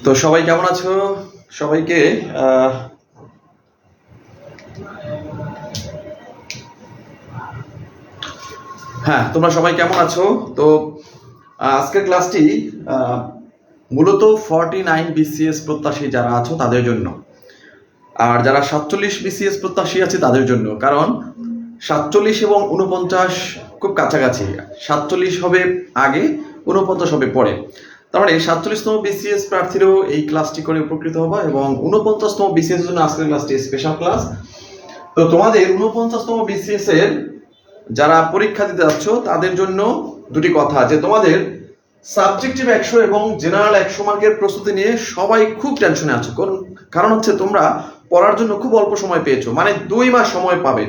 তো সবাই কেমন আছো? সবাইকে হ্যাঁ, তোমরা সবাই কেমন আছো? তো আজকের ক্লাসটি মূলত 49 বিসিএস প্রত্যাশী যারা আছো তাদের জন্য, আর যারা 47 বিসিএস প্রত্যাশী আছে তাদের জন্য। কারণ 47 এবং 49 খুব কাছাকাছি, 47 হবে আগে, 49 হবে পরে। তার মানে 47তম বিসিএস প্রার্থীরাও এই ক্লাসটি করে উপকৃত হবে এবং 49তম বিসিএস এর জন্য আজকের ক্লাসটি স্পেশাল ক্লাস। তো তোমাদের 49তম বিসিএস এর যারা পরীক্ষা দিতে যাচ্ছ তাদের জন্য দুটি কথা, যে তোমাদের সাবজেক্টিভ 100 এবং জেনারেল 100 মার্কের প্রস্তুতি নিয়ে সবাই খুব টেনশনে আছো। কারণ হচ্ছে তোমরা পড়ার জন্য খুব অল্প সময় পেয়েছো, মানে 2 মাস সময় পাবে।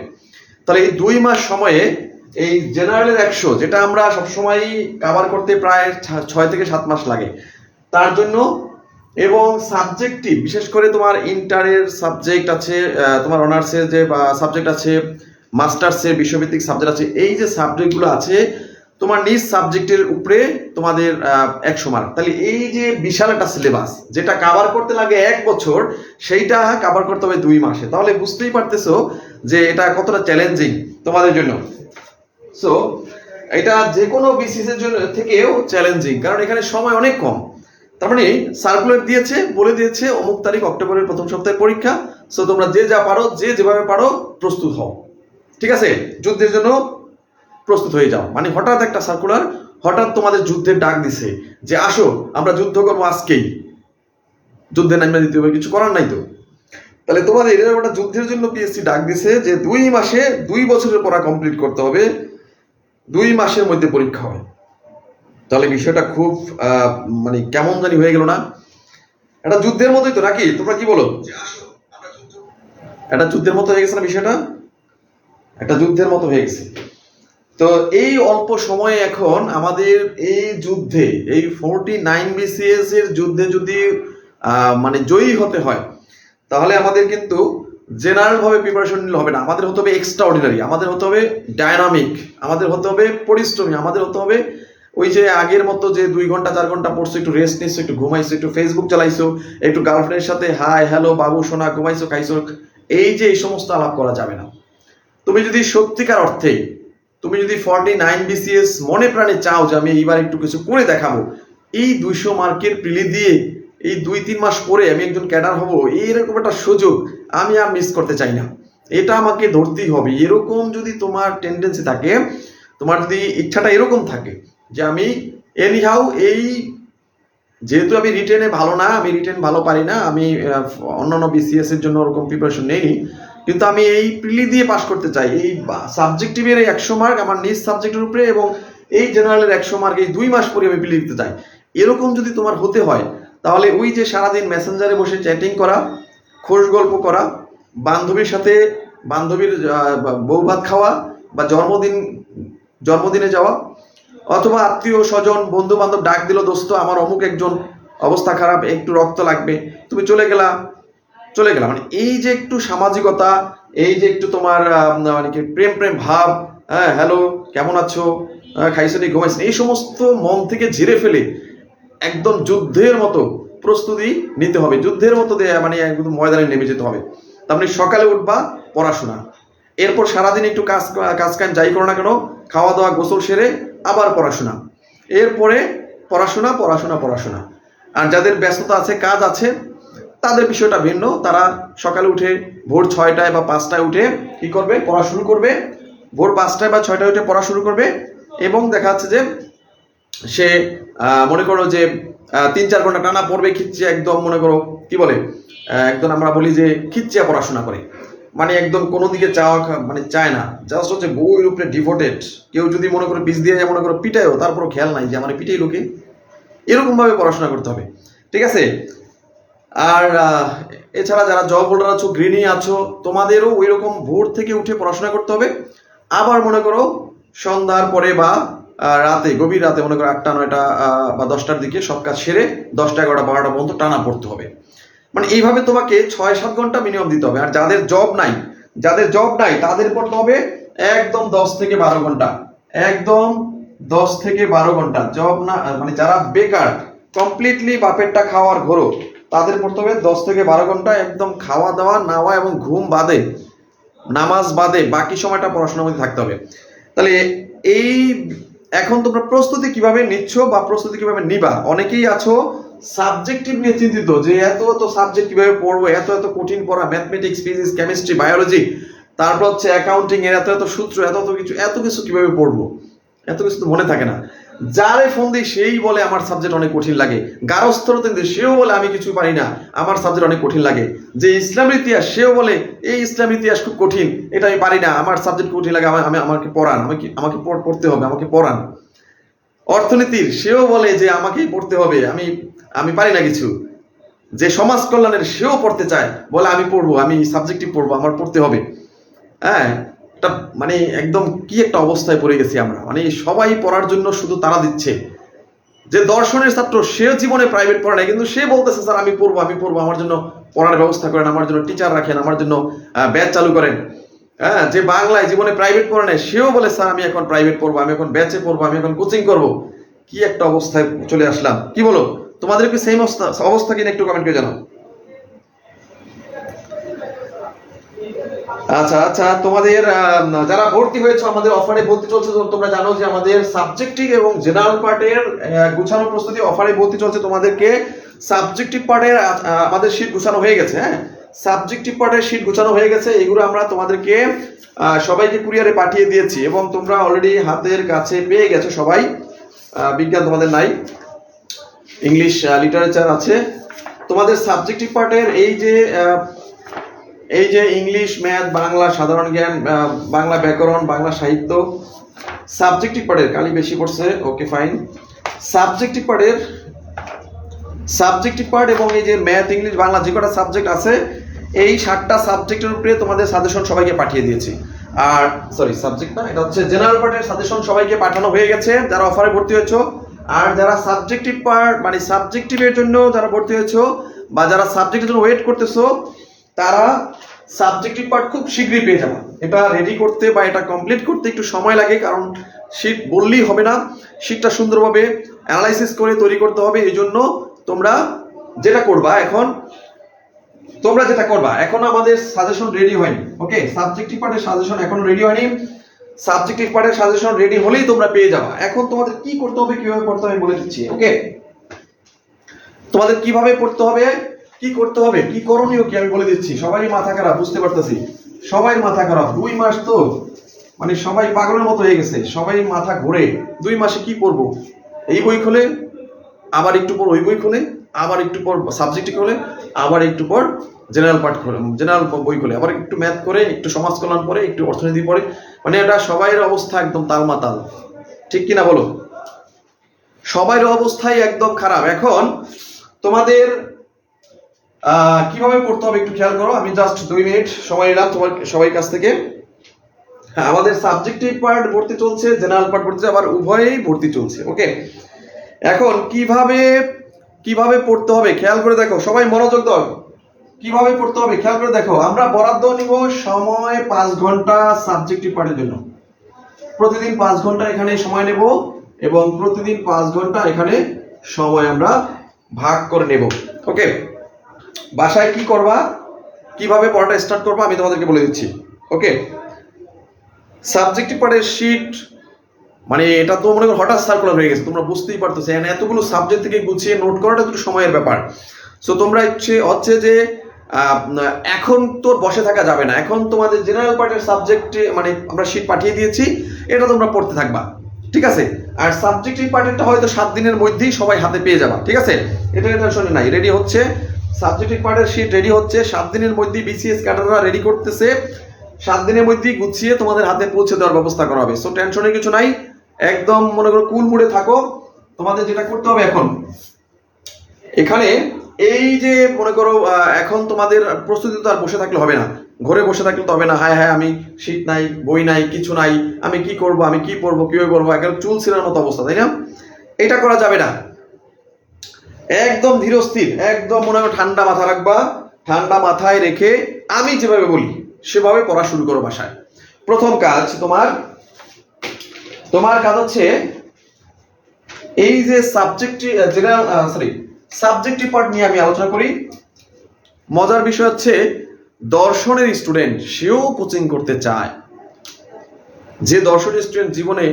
তাহলে এই 2 মাস সময়ে এই জেনারেলের 100 যেটা আমরা সবসময় কভার করতে প্রায় 6 থেকে 7 মাস লাগে তার জন্য, এবং সাবজেক্টিভ বিশেষ করে তোমার ইন্টারের সাবজেক্ট আছে, তোমার অনার্সের যে সাবজেক্ট আছে, মাস্টার্সের বিশ্বভিত্তিক সাবজেক্ট আছে, এই যে সাবজেক্টগুলো আছে তোমার নিজ সাবজেক্টের উপরে তোমাদের 100 মার্ক। তাহলে এই যে বিশাল একটা সিলেবাস যেটা কভার করতে লাগে 1 বছর, সেইটা কভার করতে হবে 2 মাসে। তাহলে বুঝতেই পারতেছো যে এটা কতটা চ্যালেঞ্জিং তোমাদের জন্য। সো এটা যে কোনো বিসিএস এর জন্য থেকেও চ্যালেঞ্জিং, কারণ এখানে সময় অনেক কম। তার মানে সার্কুলার দিয়েছে, বলে দিয়েছে অমুক তারিখ অক্টোবরের প্রথম সপ্তাহে পরীক্ষা। সো তোমরা যে যা পারো, যে যেভাবে পারো প্রস্তুত হও, ঠিক আছে? যুদ্ধের জন্য প্রস্তুত হয়ে যাও। মানে হঠাৎ একটা সার্কুলার, হঠাৎ তোমাদের যুদ্ধের ডাক দিছে যে আসো আমরা যুদ্ধ করবো আজকেই, যুদ্ধে নামিয়ে দিতে হবে, কিছু করার নাই তো। তাহলে তোমাদের এরকম একটা যুদ্ধের জন্য পিএসসি ডাক দিছে যে 2 মাসে 2 বছরের পড়া কমপ্লিট করতে হবে, 2 মাসের মধ্যে পরীক্ষা হয়। তাহলে বিষয়টা খুব মানে কেমন জানি হয়ে গেল না? এটা যুদ্ধের মতোই তো, নাকি? তোমরা কি বলো? এটা যুদ্ধের মতো হয়ে গেছে না বিষয়টা? একটা যুদ্ধের মতো হয়ে গেছে। তো এই অল্প সময়ে এখন আমাদের এই যুদ্ধে, এই 49 বিসিএস এর যুদ্ধে যদি মানে জয়ী হতে হয়, তাহলে আমাদের কিন্তু জেনারেল ভাবে প্রিপারেশন নিলে হবে না। আমাদের হতে হবে এক্সট্রা অর্ডিনারি, আমাদের হতে হবে ডায়নামিক, আমাদের হতে হবে পরিশ্রমী, আমাদের হতে হবে ওই যে আগের মতো যে 2 ঘন্টা 4 ঘন্টা পড়ছো, একটু রেস্ট নিচ্ছো, একটু ঘুমাইছো, একটু ফেসবুক চালাইছো, একটু গার্লফ্রেন্ডের সাথে হাই হ্যালো বাবু সোনা ঘুমাইছো খাইছো, এই সমস্ত আলাপ করা যাবে না। তুমি যদি সত্যিকার অর্থে, তুমি যদি 49 বিসিএস মনে প্রাণে চাও যে আমি এইবার একটু কিছু করে দেখাবো, এই 200 মার্কের প্রিলি দিয়ে এই 2-3 মাস পরে আমি একজন ক্যাডার হব, এইরকম একটা সুযোগ আমি আর মিস করতে চাই না, এটা আমাকে ধরতেই হবে। এরকম যদি তোমার টেন্ডেন্সি থাকে, তোমার যদি ইচ্ছাটা এরকম থাকে যে আমি এনিহাউ এই, যেহেতু আমি রিটেনে ভালো না, আমি রিটেন ভালো পারি না, আমি অন্যান্য বিসিএস এর জন্য ওরকম প্রিপারেশন নেইনি, কিন্তু আমি এই প্রিলি দিয়ে পাস করতে চাই, এই সাবজেক্টিভের 100 মার্ক আমার নিজ সাবজেক্টের উপরে এবং এই জেনারেলের 100 মার্ক এই 2 মাস পরে আমি প্রিলি দিতে চাই, এরকম যদি তোমার হতে হয়, তাহলে ওই যে সারাদিন মেসেঞ্জারে বসে চ্যাটিং করা, খোশ গল্প করা, বান্ধবীর সাথে বান্ধবীর বউ ভাত খাওয়া, বা জন্মদিনে যাওয়া, অথবা আত্মীয় স্বজন বন্ধু বান্ধব ডাক দিল, দোস্ত আমার অমুক একজন অবস্থা খারাপ, একটু রক্ত লাগবে, তুমি চলে গেলা, মানে এই যে একটু সামাজিকতা, এই যে একটু তোমার মানে কি প্রেম ভাব, হ্যাঁ হ্যালো কেমন আছো, খাইছো নি ঘুমাইছো, এই সমস্ত মন থেকে ঝেড়ে ফেলে একদম যুদ্ধের মতো প্রস্তুতি নিতে হবে, যুদ্ধের মতো মানে একদম ময়দানে নেমে যেতে হবে। তার মানে সকালে উঠবা পড়াশোনা, এরপর সারাদিন একটু কাজ যাই করো না কেন, খাওয়া দাওয়া গোসল সেরে আবার পড়াশোনা, এরপরে পড়াশোনা। আর যাদের ব্যস্ততা আছে, কাজ আছে, তাদের বিষয়টা ভিন্ন। তারা সকালে উঠে ভোর 6টায় বা 5টায় উঠে কি করবে, পড়া শুরু করবে, ভোর 5টায় বা 6টায় উঠে পড়া শুরু করবে, এবং দেখা যাচ্ছে যে সে মনে করো যে 3-4 ঘন্টা টানা পড়বে, খিচ্ছে একদম, মনে করো কি বলে একদম আমরা বলি যে খিচ্চিয়া পড়াশোনা করে, মানে একদম কোনো দিকে মানে চায় না, জাস্ট হচ্ছে বইয়ের উপরে ডিভোটেড। কেউ যদি মনে করো পিছ দিয়ে মনে করো পিটায়ও, তারপরও খেয়াল নাই যে আমার পিটাই লোকে, এরকম ভাবে পড়াশোনা করতে হবে, ঠিক আছে? আর এছাড়া যারা জব হোল্ডার আছো, গৃহিণী আছো, তোমাদেরও ওই রকম ভোর থেকে উঠে পড়াশোনা করতে হবে। আবার মনে করো সন্ধ্যার পরে বা রাতে, গভীর রাতে, মনে করো 8টা 9টা বা 10টার দিকে সব কাজ সেরে 10টা 11টা 12টা পর্যন্ত টানা পড়তে হবে। মানে এইভাবে তোমাকে 6-7 ঘন্টা মিনিমাম দিতে হবে। আর যাদের জব নাই তাদের পড়তে হবে একদম 10 থেকে 12 ঘন্টা, একদম 10 থেকে 12 ঘন্টা। জব না মানে যারা বেকার, কমপ্লিটলি বাপেরটা খাওয়ার ঘোরো, তাদের পড়তে হবে 10 থেকে 12 ঘন্টা, একদম খাওয়া দাওয়া নাওয়া এবং ঘুম বাদে, নামাজ বাদে বাকি সময়টা পড়াশোনার মধ্যে থাকতে হবে। তাহলে এই এখন তোমরা প্রস্তুতি কিভাবে নিচ্ছ বা প্রস্তুতি কিভাবে নিবা? অনেকেই আছো সাবজেক্টিভ নিয়ে চিন্তিত যে এত এত সাবজেক্ট কিভাবে পড়বো, এত এত কঠিন পড়া, ম্যাথমেটিক্স, ফিজিক্স, কেমিস্ট্রি, বায়োলজি, তারপর হচ্ছে অ্যাকাউন্টিং এর এত এত সূত্র, এত কিছু কিভাবে পড়বো, এত কিছু তো মনে থাকে না। যারে ফোন দিই সেই বলে আমার সাবজেক্ট অনেক কঠিন লাগে, গারস্থরতে সেও বলে আমি কিছু পারি না, আমার সাবজেক্ট অনেক কঠিন লাগে। যে ইসলামের ইতিহাস সেও বলে এই ইসলামের ইতিহাস খুব কঠিন, এটা আমি পারি না, আমার সাবজেক্ট কঠিন লাগে, আমাকে পড়ান, আমাকে পড়তে হবে, আমাকে পড়ান। অর্থনীতির সেও বলে যে আমাকেই পড়তে হবে, আমি পারি না কিছু। যে সমাজ কল্যাণের সেও পড়তে চায়, বলে আমি পড়বো, আমি সাবজেক্টিভ পড়বো, আমার পড়তে হবে। হ্যাঁ, এটা মানে একদম কি একটা অবস্থায় পড়ে গেছি আমরা, মানে সবাই পড়ার জন্য শুধু তারা দিচ্ছে। যে দর্শনের ছাত্র সেও জীবনে প্রাইভেট পড়ে না, কিন্তু সে বলতেছে স্যার আমি পড়বো, আমার জন্য পড়ার ব্যবস্থা করেন, আমার জন্য টিচার রাখেন, আমার জন্য ব্যাচ চালু করেন। হ্যাঁ, যে বাংলায় জীবনে প্রাইভেট পড়ে না সেও বলে স্যার আমি এখন প্রাইভেট পড়বো, আমি এখন ব্যাচে পড়বো, আমি এখন কোচিং করবো। কি একটা অবস্থায় চলে আসলাম, কি বলো? তোমাদের কি সেম অবস্থা কিনা একটু কমেন্ট করে জানাও। আচ্ছা আচ্ছা, তোমাদের যারা ভর্তি হয়েছে আমাদের অফারে ভর্তি চলছে, তোমরা জানো যে আমাদের সাবজেক্টিভ এবং জেনারেল পার্টের গুছানো প্রস্তুতি অফারে ভর্তি চলছে। তোমাদেরকে সাবজেক্টিভ পার্টের আমাদের শীট গুছানো হয়ে গেছে। হ্যাঁ, সাবজেক্টিভ পার্টের শীট গুছানো হয়ে গেছে, এগুলো আমরা তোমাদেরকে সবাইকে কুরিয়ারে পাঠিয়ে দিয়েছি এবং তোমরা অলরেডি হাতের কাছে পেয়ে গেছো সবাই। বিজ্ঞান তোমাদের নাই, ইংলিশ লিটারেচার আছে। তোমাদের সাবজেক্টিভ পার্টের এই যে ইংলিশ, ম্যাথ, বাংলা সাধারণ জ্ঞান, বাংলা ব্যাকরণ, বাংলা সাহিত্য, সাবজেক্টিভ পার্টের কালি বেশি পড়ছে, ওকে ফাইন। সাবজেক্টিভ পার্ট এবং এই যে ম্যাথ, ইংলিশ, বাংলা যে কটা সাবজেক্ট আছে, এই 7টা সাবজেক্টের উপরে তোমাদের সাজেশন সবাইকে পাঠিয়ে দিয়েছি। আর সরি, সাবজেক্ট না, এটা হচ্ছে জেনারেল পার্টের সাজেশন সবাইকে পাঠানো হয়ে গেছে যারা অফারে ভর্তি হয়েছো। আর যারা সাবজেক্টিভ পার্ট মানে সাবজেক্টিভের জন্য যারা ভর্তি হয়েছো বা যারা সাবজেক্টের জন্য ওয়েট করতেছো, তারা সাবজেক্টিভ পার্ট খুব শীঘ্রই পেয়ে যাবে। এটা রেডি করতে বা এটা কমপ্লিট করতে একটু সময় লাগে, কারণ শীট বললেই হবে না, শীটটা সুন্দরভাবে অ্যানালাইসিস করে তৈরি করতে হবে। এই জন্য তোমরা যেটা করবা এখন আমাদের সাজেশন রেডি হয়নি। ওকে, সাবজেক্টিভ পার্টের সাজেশন এখন রেডি হয়নি। সাবজেক্টিভ পার্টের সাজেশন রেডি হলেই তোমরা পেয়ে যাবা। এখন তোমাদের কি করতে হবে, কিভাবে পড়তে হবে বলে দিচ্ছি। ওকে, তোমাদের কিভাবে পড়তে হবে, কি করতে হবে, কি করণীয় কি আমি বলে দিচ্ছি। সবাই মাথা খারাপ, বুঝতে পারতেছি, সবাই মাথা খারাপ। 2 মাস তো মানে সবাই পাগলের মতো হয়ে গেছে, সবাই মাথা ঘোরে। 2 মাসে কি পড়বো, এই বই খোলে, আবার একটু পর ওই বই খোলে, আবার একটু পর সাবজেক্টিভ খোলে, আবার একটু পর জেনারেল পার্ট খোলে, জেনারেল বই খোলে, আবার একটু ম্যাথ করে, একটু সমাজ কল্যাণ পড়ে, একটু অর্থনীতি পড়ে। মানে এটা সবাইয়ের অবস্থা একদম তালমাতাল, ঠিক কিনা বলো? সবাইয়ের অবস্থাই একদম খারাপ। এখন তোমাদের কিভাবে পড়তে হবে একটু খেয়াল করো। আমি জাস্ট 2 মিনিট সময় নিলাম তোমার সবাই কাছ থেকে। হ্যাঁ, আমাদের সাবজেক্টিভ পার্ট ভর্তি চলছে, জেনারেল পার্ট ভর্তি, আবার উভয়ই ভর্তি চলছে। ওকে, এখন কিভাবে পড়তে হবে খেয়াল করে দেখো, সবাই মনোযোগ দাও। কিভাবে পড়তে হবে খেয়াল করে দেখো। আমরা বরাদ্দ নিব সময় 5 ঘন্টা সাবজেক্টিভ পার্টের জন্য। প্রতিদিন 5 ঘন্টা এখানে সময় নেব এবং প্রতিদিন 5 ঘন্টা এখানে সময় আমরা ভাগ করে নেব। ওকে, বাসায় কি করবা, কিভাবে পড়াটা স্টার্ট করবা আমি তোমাদেরকে বলে দিচ্ছি। ওকে, সাবজেক্টিভ পার্টের শীট মানে এটা তো মনে করো হঠাৎ সার্কুলার হয়ে গেছে, তোমরা বুঝতেই পারতেছো, এতগুলো সাবজেক্ট থেকে গুছিয়ে নোট করাটা একটু সময়ের ব্যাপার। সো তোমরা হচ্ছে যে এখন তো বসে থাকা যাবে না। এখন তোমাদের জেনারেল পার্টের সাবজেক্টে মানে আমরা শীট পাঠিয়ে দিয়েছি, এটা তোমরা পড়তে থাকবা, ঠিক আছে? আর সাবজেক্টিভ পার্টেরটা হয়তো 7 দিনের মধ্যেই সবাই হাতে পেয়ে যাবা, ঠিক আছে? এটা টেনশন নাই, রেডি হচ্ছে সাবজেক্টিভ পার্টের শীট, রেডি হচ্ছে 7 দিনের মধ্যেই বিসিএস ক্যাডাররা রেডি করতেছে। 7 দিনের মধ্যেই গুছিয়ে তোমাদের হাতে পৌঁছে দেওয়ার ব্যবস্থা করা হবে। সো টেনশনের কিছু নাই, একদম মনে করো কুল মুড়ে থাকো। তোমাদের যেটা করতে হবে এখন এখানে এই যে মনে করো এখন তোমাদের প্রস্তুতি তো আর বসে থাকলে হবে না, ঘরে বসে থাকলে তো হবে না। হ্যাঁ আমি শীট নাই, বই নাই, কিছু নাই, আমি কি করব, আমি কি পড়বো, কিভাবে পড়বো, একেবারে চুল ছিঁড়ার মতো অবস্থা, তাই না? এটা করা যাবে না। একদম ধীরস্থির, একদম মনে করো ঠান্ডা মাথা রাখবা। ঠান্ডা মাথায় রেখে আমি যেভাবে বলি সেভাবে পড়া শুরু করো বাসায়। প্রথম কাজ তোমার কাজ হচ্ছে এই যে সাবজেক্টিভ পার্ট নিয়ে আমি আলোচনা করি। মজার বিষয় হচ্ছে দর্শনের স্টুডেন্ট সেও কোচিং করতে চায়। যে দর্শনের স্টুডেন্ট জীবনে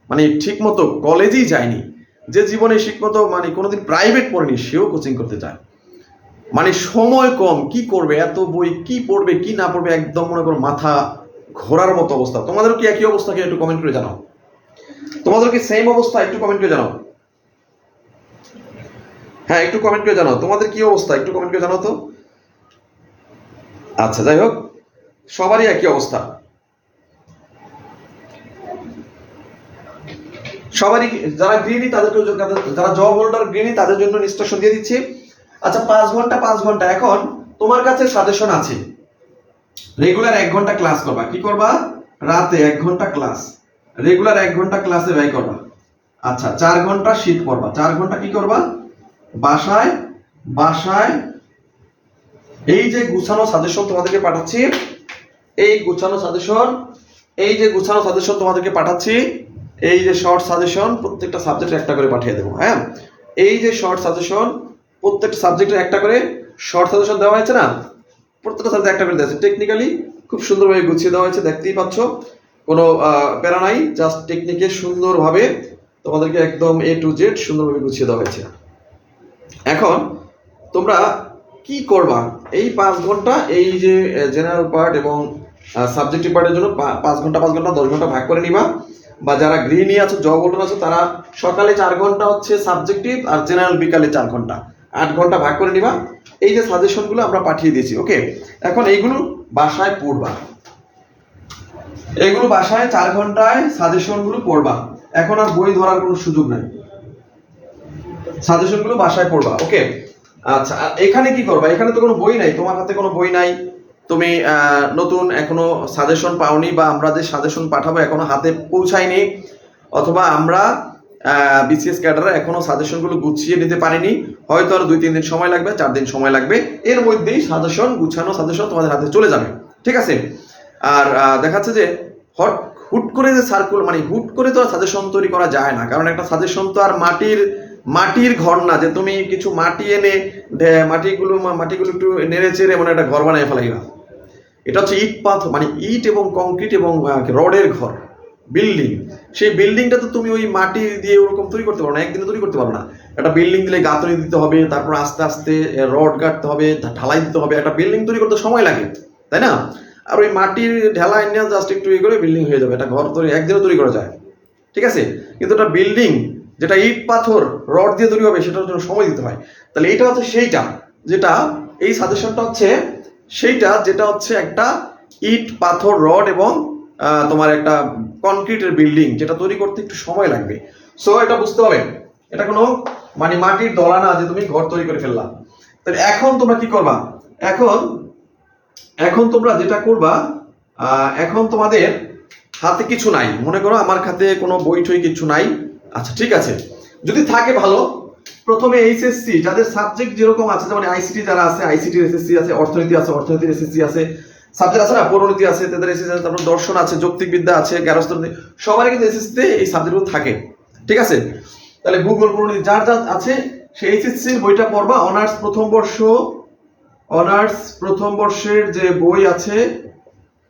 মানে ঠিক মতো কলেজেই যায়নি, যে জীবনে ঠিকমতো মানে কোনোদিন প্রাইভেট পড়েনি সেও কোচিং করতে চায়। মানে সময় কম, কি করবে, এত বই কি পড়বে কি না পড়বে, একদম মনে করো মাথা ঘোরার মতো অবস্থা। তোমাদের কি একই অবস্থা, কি একটু কমেন্ট করে জানাও। তোমাদের কি সেম অবস্থা, একটু কমেন্ট করে জানাও। হ্যাঁ একটু কমেন্ট করে জানাও তোমাদের কি অবস্থা, একটু কমেন্ট করে জানাও তো। আচ্ছা যাই হোক, সবারই একই অবস্থা, সবারই। যারা গৃহিণী তাদেরকে, যারা জব হোল্ডার গৃহিণী তাদের জন্য ইনস্ট্রাকশন দিয়ে দিচ্ছি। আচ্ছা 5 ঘন্টা এখন তোমার কাছে সাজেশন আছে। রেগুলার 1 ঘন্টা ক্লাস করবা, কি করবা, রাতে 1 ঘন্টা ক্লাস, রেগুলার 1 ঘন্টা ক্লাসে ব্যয় করবা। আচ্ছা 4 ঘন্টা শীত করবা, 4 ঘন্টা কি করবা, বাসায় বাসায় এই যে গুছানো সাজেশন তোমাদেরকে পাঠাচ্ছি, এই গুছানো সাজেশন, এই যে গুছানো সাজেশন তোমাদেরকে পাঠাচ্ছি, এই যে শর্ট সাজেশন প্রত্যেকটা সাবজেক্টে একটা করে পাঠিয়ে দেবো। হ্যাঁ এই যে শর্ট সাজেশন প্রত্যেকটা সাবজেক্টে একটা করে শর্ট সাজেশন দেওয়া হয়েছে না, প্রত্যেকটা সাবজেক্টে একটা করে দেওয়া হয়েছে। টেকনিক্যালি খুব সুন্দরভাবে গুছিয়ে দেওয়া হয়েছে, দেখতেই পাচ্ছ, কোনো প্যারা নাই, জাস্ট টেকনিকে সুন্দরভাবে তোমাদেরকে একদম A to Z সুন্দরভাবে গুছিয়ে দেওয়া হয়েছে। এখন তোমরা কি করবা, এই 5 ঘন্টা এই যে জেনারেল পার্ট এবং সাবজেক্টিভ পার্টের জন্য 5 ঘন্টা 5 ঘন্টা 10 ঘন্টা ভাগ করে নিবা। বা যারা গৃহিণী আছো, জব হোল্ডার আছো, তারা সকালে 4 ঘন্টা হচ্ছে সাবজেক্টিভ আর জেনারেল বিকালে 4 ঘন্টা, 8 ঘন্টা ভাগ করে নিবা। এই যে সাজেশনগুলো আমরা পাঠিয়ে দিয়েছি, ওকে। এখন এইগুলো বাসায় পড়বা, এগুলো বাসায় 4 ঘন্টায় সাজেশনগুলো পড়বা। এখন আর বই ধরার কোনো সুযোগ নাই, সাজেশনগুলো বাসায় পড়বা, ওকে। আচ্ছা এখানে কি করবা, এখানে তো কোনো বই নাই, তোমার হাতে কোনো বই নাই, তুমি নতুন এখনো সাজেশন পাওনি, বা আমরা যে সাজেশন পাঠাবো এখনো হাতে পৌঁছায়নি, অথবা আমরা বিসিএস ক্যাডাররা এখনো সাজেশনগুলো গুছিয়ে নিতে পারিনি, হয়তো আর 2-3 দিন সময় লাগবে, 4 দিন সময় লাগবে, এর মধ্যেই সাজেশন, গুছানো সাজেশন তোমাদের হাতে চলে যাবে, ঠিক আছে। আর দেখাচ্ছে যে হুট করে যে সার্কুলার, মানে হুট করে তো আর সাজেশন তৈরি করা যায় না, কারণ একটা সাজেশন তো আর মাটির ঘর না, যে তুমি কিছু মাটি এনে মাটিগুলো একটু নেড়ে চেড়ে মানে একটা ঘর বানিয়ে ফেলাইলা। এটা হচ্ছে ইট পাথর, মানে ইট এবং কংক্রিট এবং রডের ঘর, বিল্ডিং। সেই বিল্ডিংটা তো তুমি ওই মাটি দিয়ে ওরকম তৈরি করতে পারো না, একদিনে তৈরি করতে পারো না। একটা বিল্ডিং দিলে গাঁথনি দিতে হবে, তারপর আস্তে আস্তে রড গাঁটতে হবে, ঢালাই দিতে হবে, একটা বিল্ডিং তৈরি করতে সময় লাগে, তাই না? আর ওই মাটির ঢালাই নিয়ে জাস্ট একটু ইয়ে করে বিল্ডিং হয়ে যাবে, একটা ঘর তৈরি একদিনে তৈরি করা যায়, ঠিক আছে। কিন্তু একটা বিল্ডিং যেটা ইট পাথর রড দিয়ে তৈরি হবে, সেটার জন্য সময় দিতে হয়। তাহলে এইটা হচ্ছে সেইটা, যেটা এই সাজেশনটা হচ্ছে সেইটা, যেটা হচ্ছে একটা ইট পাথর রড এবং তোমার একটা কনক্রিটের বিল্ডিং, যেটা তৈরি করতে একটু সময় লাগবে। সো এটা বুঝতে হবে, এটা কোনো মানে মাটির দলা না যে তুমি ঘর তৈরি করে ফেললা। তাহলে এখন তোমরা কি করবা, এখন তোমরা যেটা করবা, এখন তোমাদের হাতে কিছু নাই, মনে করো আমার হাতে কোনো বই টই কিছু নাই। আচ্ছা ঠিক আছে, যদি থাকে ভালো, প্রথমে এইচএসসি যাদের সাবজেক্ট যেরকম আছে, যেমন আইসিটি যারা আছে, আইসিটির এসএসসি আছে, অর্থনীতি আছে, অর্থনীতির এসএসসি আছে, সাবজেক্ট আছে না, পৌরনীতি আছে, তাদের এসএসসি আছে, তারপর দর্শন আছে, যৌক্তিক বিদ্যা আছে, গার্হস্থ্য, সবারই কিন্তু এসএসসিতে এই সাবজেক্টগুলো থাকে, ঠিক আছে। তাহলে ভূগোল, পৌরনীতি যার যার আছে, সেই এইচএসসির বইটা পড়বা। অনার্স প্রথম বর্ষের যে বই আছে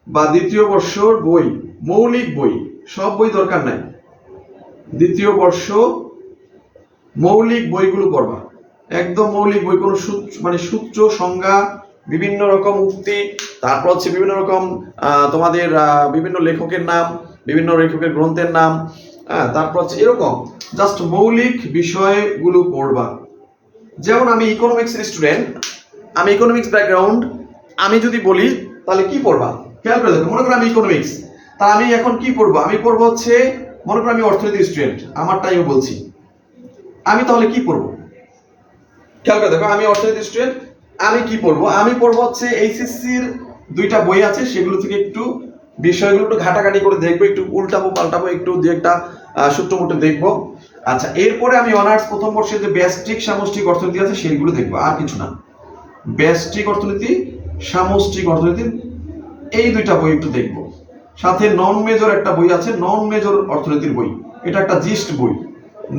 বা দ্বিতীয় বর্ষর বই, মৌলিক বই, সব বই দরকার নাই, দ্বিতীয় বর্ষ মৌলিক বইগুলো পড়বা, একদম মৌলিক বই, কোনো মানে সূত্র, সংজ্ঞা, বিভিন্ন রকম উক্তি, তারপর হচ্ছে বিভিন্ন রকম তোমাদের বিভিন্ন লেখকের নাম, বিভিন্ন লেখকের গ্রন্থের নাম, তারপর হচ্ছে এরকম জাস্ট মৌলিক বিষয়গুলো পড়বা। যেমন আমি ইকোনমিক্সের স্টুডেন্ট, আমি ইকোনমিক্স ব্যাকগ্রাউন্ড, আমি যদি বলি তাহলে কি পড়বা, খেয়াল করে দেখো। মনে করো আমি ইকোনমিক্স, তা আমি এখন কি পড়বো, আমি পড়বো হচ্ছে, মনে করো আমি অর্থনীতি স্টুডেন্ট, আমার টাইমও বলছি, আমি তাহলে কি পড়বো, খেয়াল করে দেখো। আমি অর্থনীতি স্টুডেন্ট, আমি কি পড়বো, আমি পড়বো হচ্ছে এইচএসসির 2টা বই আছে, সেগুলো থেকে একটু বিষয়গুলো একটু ঘাটাঘাটি করে দেখবো, একটু উল্টাবো পাল্টাবো, একটু দু একটা সূত্র মুটে দেখবো। আচ্ছা এরপরে আমি অনার্স প্রথম বর্ষের যে ব্যষ্টিক সামষ্টিক অর্থনীতি আছে সেইগুলো দেখবো, আর কিছু না। ব্যষ্টিক অর্থনীতি, সামষ্টিক অর্থনীতি, এই 2টা বই একটু দেখবো। সাথে নন মেজর একটা বই আছে, নন মেজর অর্থনীতির বই, এটা একটা জিস্ট বই,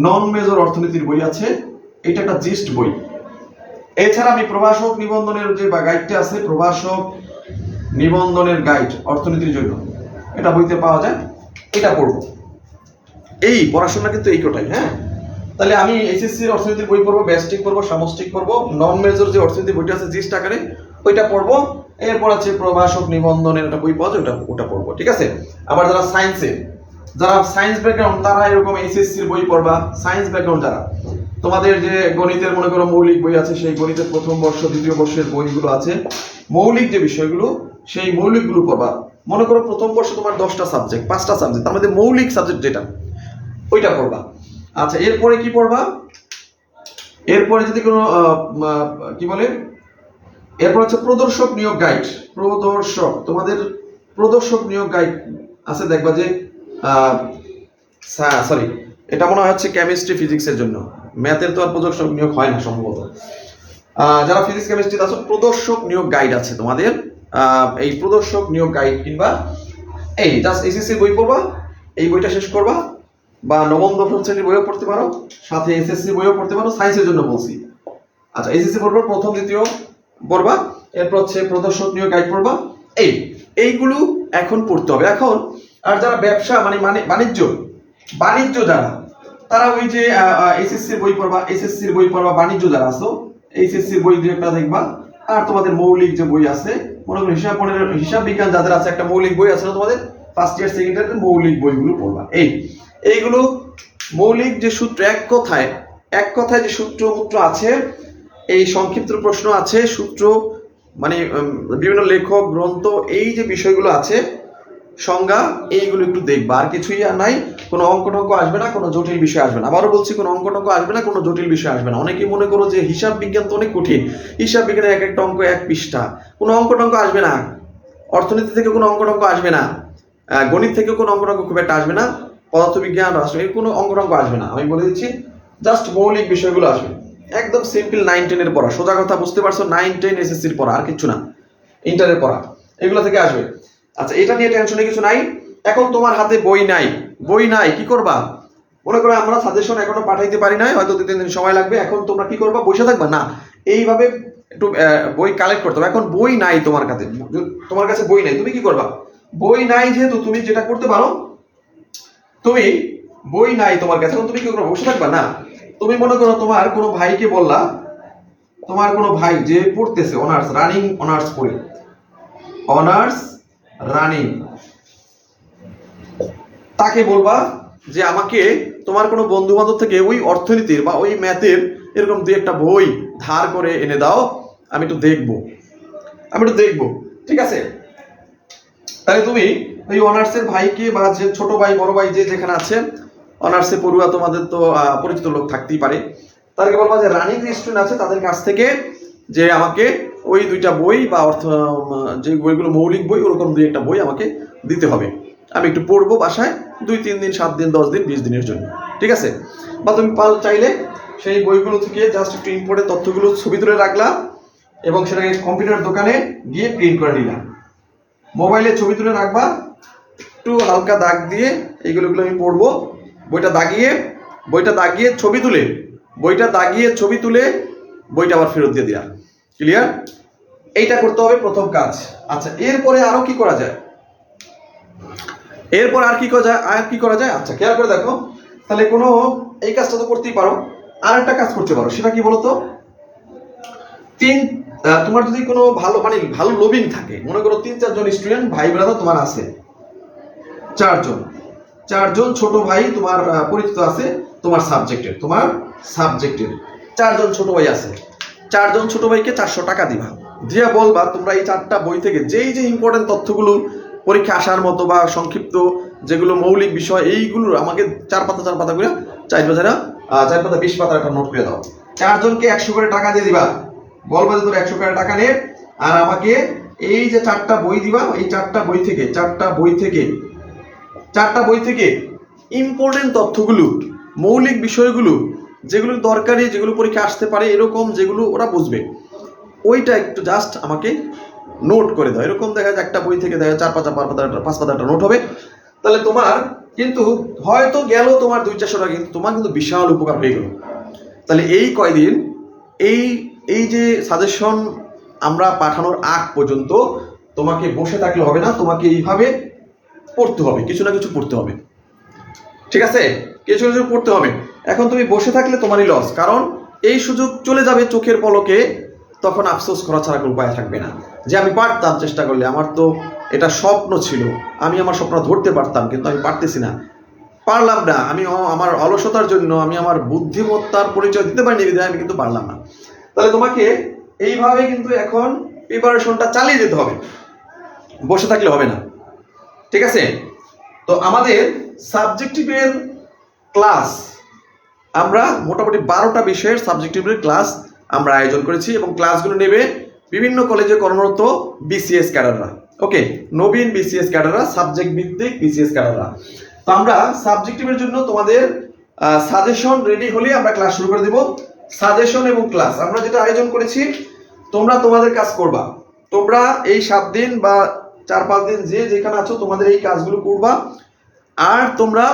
নন মেজর অর্থনীতির বই আছে, এটা একটা জিস্ট বই। এছাড়া আমি প্রভাষক নিবন্ধনের যে গাইডটা আছে, প্রভাষক নিবন্ধনের গাইড অর্থনীতির জন্য, এটা বইতে পাওয়া যায়, এটা পড়বো। এই পড়াশোনা কিন্তু এই কোটাই, হ্যাঁ। তাহলে আমি এইচএসসির অর্থনীতির বই পড়বো, ব্যষ্টিক পড়বো, সামষ্টিক পড়বো, নন মেজর যে অর্থনীতির বইটা আছে জিস্ট আকারে ওইটা পড়বো, এরপর আছে প্রভাষক নিবন্ধনের একটা বই পাওয়া যায় ওটা পড়বো, ঠিক আছে। আবার যারা সায়েন্স ব্যাকগ্রাউন্ড তারা এরকম এইচএসসির বই পড়বা। সায়েন্স ব্যাকগ্রাউন্ড যারা, তোমাদের যে গণিতের মনে করো মৌলিক বই আছে, সেই গণিতের প্রথম বর্ষ দ্বিতীয় বর্ষের বইগুলো আছে, মৌলিক যে বিষয়গুলো সেই মৌলিকগুলো পড়বা। মনে করো প্রথম বর্ষ তোমার 10টা সাবজেক্ট, 5টা সাবজেক্ট, তার মধ্যে মৌলিক সাবজেক্ট যেটা ওইটা পড়বা। আচ্ছা, এরপরে কি পড়বা? এরপরে যদি কোনো কি বলে, এরপর হচ্ছে প্রদর্শক নিয়োগ গাইড। তোমাদের প্রদর্শক নিয়োগ গাইড আছে, দেখবা যে সরি, এটা মনে হচ্ছে কেমিস্ট্রি ফিজিক্সের জন্য, ম্যাথের তো আর প্রদর্শক নিয়োগ হয় না সম্ভবত। যারা ফিজিক্স কেমিস্ট্রি আছে প্রদর্শক নিয়োগ গাইড আছে তোমাদের, এই প্রদর্শক নিয়োগ গাইড কিংবা এই জাস্ট এসএসসি বই পড়বা, এই বইটা শেষ করবা, বা নবম দশম শ্রেণীর বইও পড়তে পারো, সাথে এসএসসি বইও পড়তে পারো, সায়েন্সের জন্য বলছি। আচ্ছা, এসএসসি পড়বা, প্রথম দ্বিতীয় পড়বা, এরপর হচ্ছে প্রদর্শক নিয়োগ গাইড পড়বা। এইগুলো এখন পড়তে হবে এখন। আর যারা ব্যবসা মানে বাণিজ্য যারা, তারা ওই যে এসএসসির বই পড়বা, বাণিজ্য যারা আছো এইচএসসির বই দুই একটা দেখবা। আর তোমাদের মৌলিক যে বই আছে, মনে করো হিসাব বিজ্ঞান যাদের আছে, একটা মৌলিক বই আছে না তোমাদের, ফার্স্ট ইয়ার সেকেন্ড ইয়ার মৌলিক বইগুলো পড়বা। এইগুলো মৌলিক যে সূত্র, এক কথায় যে সূত্র আছে, এই সংক্ষিপ্ত প্রশ্ন আছে, সূত্র মানে বিভিন্ন লেখক গ্রন্থ, এই যে বিষয়গুলো আছে সংজ্ঞা, এইগুলো একটু দেখবা। আর কিছুই নাই, কোনো অঙ্ক আসবে না, কোনো জটিল বিষয় আসবে না। আবারও বলছি, কোনো অঙ্ক আসবে না, কোনো জটিল বিষয় আসবে না। অনেকেই মনে করো যে হিসাব বিজ্ঞান তো অনেক কঠিন, হিসাব বিজ্ঞানের এক একটা অঙ্ক 1 পৃষ্ঠা, কোনো অঙ্ক আসবে না। অর্থনীতি থেকে কোনো অঙ্ক আসবে না, গণিত থেকে কোনো অঙ্ক খুব একটা আসবে না, পদার্থবিজ্ঞান, রাষ্ট্রবিজ্ঞান কোনো অঙ্ক আসবে না। আমি বলে দিচ্ছি, জাস্ট মৌলিক বিষয়গুলো আসবে। একদম সিম্পল 9-10 এর পড়া, সোজা কথা, বুঝতে পারছো? 9-10 এসএসসির পড়া, আর কিছু না, ইন্টারের পড়া, এগুলো থেকে আসবে। আচ্ছা, এটা নিয়ে টেনশনে কিছু নাই। এখন তোমার হাতে বই নাই, কি করবা? মনে করো আমরা সাজেশন এখনো পাঠাইতে পারি নাই, হয়তো 2-3 দিন সময় লাগবে। এখন তোমরা কি করবা? বসে থাকবা না, এইভাবে একটু বই কালেক্ট করতে হবে। এখন বই নাই তোমার কাছে বই নাই, তুমি কি করবা? বই নাই যেহেতু, তুমি যেটা করতে পারো, তুমি বই নাই তোমার কাছে, এখন তুমি কি করবা? বসে থাকবা না। তুমি মনে করো তোমার কোনো ভাইকে বললা, তোমার কোনো ভাই যে পড়তেছে অনার্স পড়ে, অনার্স রানিং, তাকে বলবা যে আমাকে তোমার কোনো বন্ধু বান্ধব থেকে ওই অর্থনীতির বা ওই ম্যাথের এরকম 2-একটা বই ধার করে এনে দাও, আমি একটু দেখবো, ঠিক আছে? তাহলে তুমি ওই অনার্সের ভাইকে, বা যে ছোট ভাই বড় ভাই যে যেখানে আছে, অনার্সে পড়ুয়া তোমাদের তো পরিচিত লোক থাকতেই পারে, তাদেরকে বলবা যে রানিং স্টুডেন্ট আছে তাদের কাছ থেকে যে আমাকে ওই 2টা বই বা যে বইগুলো মৌলিক বই, ওরকম 2-একটা বই আমাকে দিতে হবে, আমি একটু পড়বো বাসায় 2-3 দিন, 7 দিন, 10 দিন, 20 দিনের জন্য, ঠিক আছে? বা তুমি চাইলে সেই বইগুলো থেকে জাস্ট একটু ইম্পর্টেন্ট তথ্যগুলো ছবি তুলে রাখলা এবং সেটাকে কম্পিউটার দোকানে গিয়ে প্রিন্ট করে নিলাম। মোবাইলে ছবি তুলে রাখবা, একটু হালকা দাগ দিয়ে এইগুলো আমি পড়বো, বইটা দাগিয়ে ছবি তুলে বইটা আবার ফেরত দিয়ে দিলাম। ক্লিয়ার? এইটা করতে হবে প্রথম কাজ। আচ্ছা, এরপরে আরো কি করা যায়? আর কি করা যায়? আচ্ছা, খেয়াল করে দেখো, তাহলে কোনো এই কাজটা তো করতেই পারো, আর একটা কাজ করতে পারো, সেটা কি বলতো? তোমার যদি কোনো ভালো লবিং থাকে, মনে করো 3-4 জন স্টুডেন্ট ভাই ব্রাদার তোমার আছে, 4 জন ছোট ভাই তোমার পরিচিত আছে, তোমার সাবজেক্টের 4 জন ছোট ভাই আছে, 4 জন ছোট ভাইকে 400 টাকা দিবা, দিয়ে বলবা তোমরা এই 4টা বই থেকে যেই যে ইম্পর্টেন্ট তথ্যগুলো পরীক্ষা আসার মতো বা সংক্ষিপ্ত যেগুলো মৌলিক বিষয়, এইগুলো আমাকে 4 পাতা করে 4 পাতা 20 পাতার একটা নোট করে দাও। 4 জনকে 100 করে টাকা দিয়ে দিবা, বলবা যে তোর 100 করে টাকা নে, আর আমাকে এই যে 4টা বই দিবা, এই 4টা বই থেকে ইম্পর্টেন্ট তথ্যগুলো, মৌলিক বিষয়গুলো, যেগুলো দরকারি, যেগুলো পরীক্ষা আসতে পারে, এরকম যেগুলো ওরা বুঝবে, ওইটা একটু জাস্ট আমাকে নোট করে দাও। এরকম দেখা যায় একটা বই থেকে দেখা 4 পাতা 5 পাতা একটা নোট হবে। তাহলে তোমার কিন্তু হয়তো গেল তোমার 200-400 টাকা, কিন্তু তোমার কিন্তু বিশাল উপকার হয়ে গেল। তাহলে এই কয়দিন এই যে সাজেশন আমরা পাঠানোর আগ পর্যন্ত তোমাকে বসে থাকলে হবে না, তোমাকে এইভাবে পড়তে হবে, কিছু না কিছু পড়তে হবে, ঠিক আছে, কিছু কিছু পড়তে হবে। এখন তুমি বসে থাকলে তোমারই লস, কারণ এই সুযোগ চলে যাবে চোখের পলকে, তখন আফসোস করা ছাড়া কোনো উপায় থাকবে না যে আমি পারতাম চেষ্টা করলে, আমার তো এটা স্বপ্ন ছিল, আমি আমার স্বপ্ন ধরতে পারতাম, কিন্তু আমি পারতেছি না, পারলাম না, আমি আমার অলসতার জন্য, আমি আমার বুদ্ধিমত্তার পরিচয় দিতে পারিনি বিধায় আমি কিন্তু পারলাম না। তাহলে তোমাকে এইভাবে কিন্তু এখন প্রিপারেশনটা চালিয়ে যেতে হবে, বসে থাকলে হবে না। ঠিক আছে, তো আমাদের সাবজেক্টিভের ক্লাস আমরা মোটামুটি 12টা বিষয়ের সাবজেক্টিভের ক্লাস আমরা আয়োজন করেছি, এবং ক্লাসগুলো নেবে বিভিন্ন কলেজে কর্মরত বিসিএস ক্যাডাররা। ওকে, নবীন বিসিএস ক্যাডাররা, সাবজেক্ট ভিত্তিক বিসিএস ক্যাডাররা। তো আমরা সাবজেক্টিভের জন্য তোমাদের সাজেশন রেডি হলে আমরা ক্লাস শুরু করে দেব। সাজেশন এবং ক্লাস আমরা যেটা আয়োজন করেছি, তোমরা তোমাদের কাজ করবা, তোমরা এই 7 দিন বা 4-5 দিন যে যেখানে আছো তোমাদের এই কাজগুলো করবা, আর তোমরা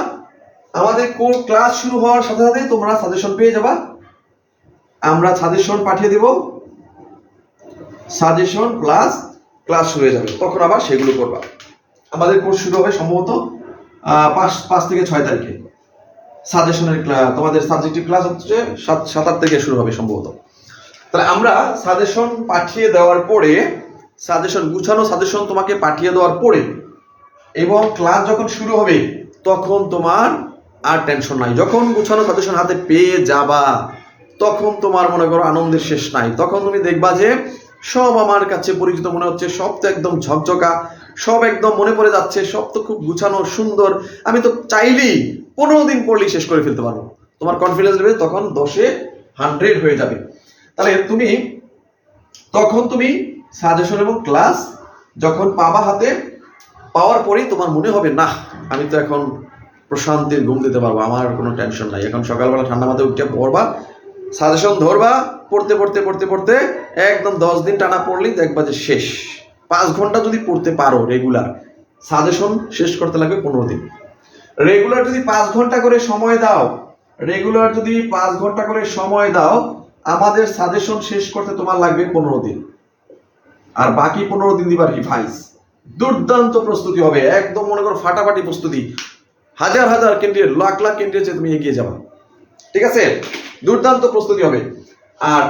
আমাদের ক্লাস শুরু হওয়ার সাথে সাথে তোমরা সাজেশন পেয়ে যাবা, আমরা সাজেশন পাঠিয়ে দেব, সাজেশন প্লাস ক্লাস শুরু হয়ে যাবে, তখন আবার সেগুলো করবা। আমাদের কোর্স শুরু হবে সম্ভবত 5 থেকে 6 তারিখে। সাজেশনের তোমাদের সাবজেক্টিভ ক্লাস হচ্ছে 7-8 থেকে শুরু হবে সম্ভবত। তাহলে আমরা সাজেশন পাঠিয়ে দেওয়ার পরে, সাজেশন গুছানো সাজেশন তোমাকে পাঠিয়ে দেওয়ার পরে এবং ক্লাস যখন শুরু হবে তখন তোমার আর টেনশন নাই। যখন গুছানো সাজেশন হাতে পেয়ে যাবা তখন তোমার মনে করো আনন্দের শেষ নাই। তখন তুমি দেখবা যে সব আমার কাছে পরিচিত মনে হচ্ছে, সব তো একদম ঝকঝকা, সব একদম মনে পড়ে যাচ্ছে, সব তো খুব গুছানো সুন্দর, আমি তো চাইলেই 15 দিন পড়লেই শেষ করে ফেলতে পারবো। তোমার কনফিডেন্স লেভেল তখন 10-এ 100 হয়ে যাবে। তাহলে তখন তুমি সাজেশন এবং ক্লাস যখন পাবা হাতে, পাওয়ার পরেই তোমার মনে হবে না আমি তো এখন প্রশান্তির ঘুম দিতে পারবো, আমার কোনো টেনশন নাই। এখন সকালবেলা ঠান্ডা মাথায় উঠে পড়বা, সাজেশন ধরবা, পড়তে পড়তে পড়তে পড়তে একদম 10 দিন টানা পড়লেই দেখবা যে শেষ। 5 ঘন্টা যদি পড়তে পারো রেগুলার, সাজেশন শেষ করতে লাগবে 15 দিন। রেগুলার যদি 5 ঘন্টা করে সময় দাও, রেগুলার যদি 5 ঘন্টা করে সময় দাও, আমাদের সাজেশন শেষ করতে তোমার লাগবে 15 দিন, আর বাকি 15 দিন দিবার রিভাইজ। দুর্দান্ত প্রস্তুতি হবে, একদম মনে করো ফাটাফাটি প্রস্তুতি, হাজার হাজার ক্যান্ডিডেট, লাখ লাখ ক্যান্ডিডেট চেয়ে তুমি এগিয়ে যাবা। ঠিক আছে, দুর্দান্ত প্রস্তুতি হবে। আর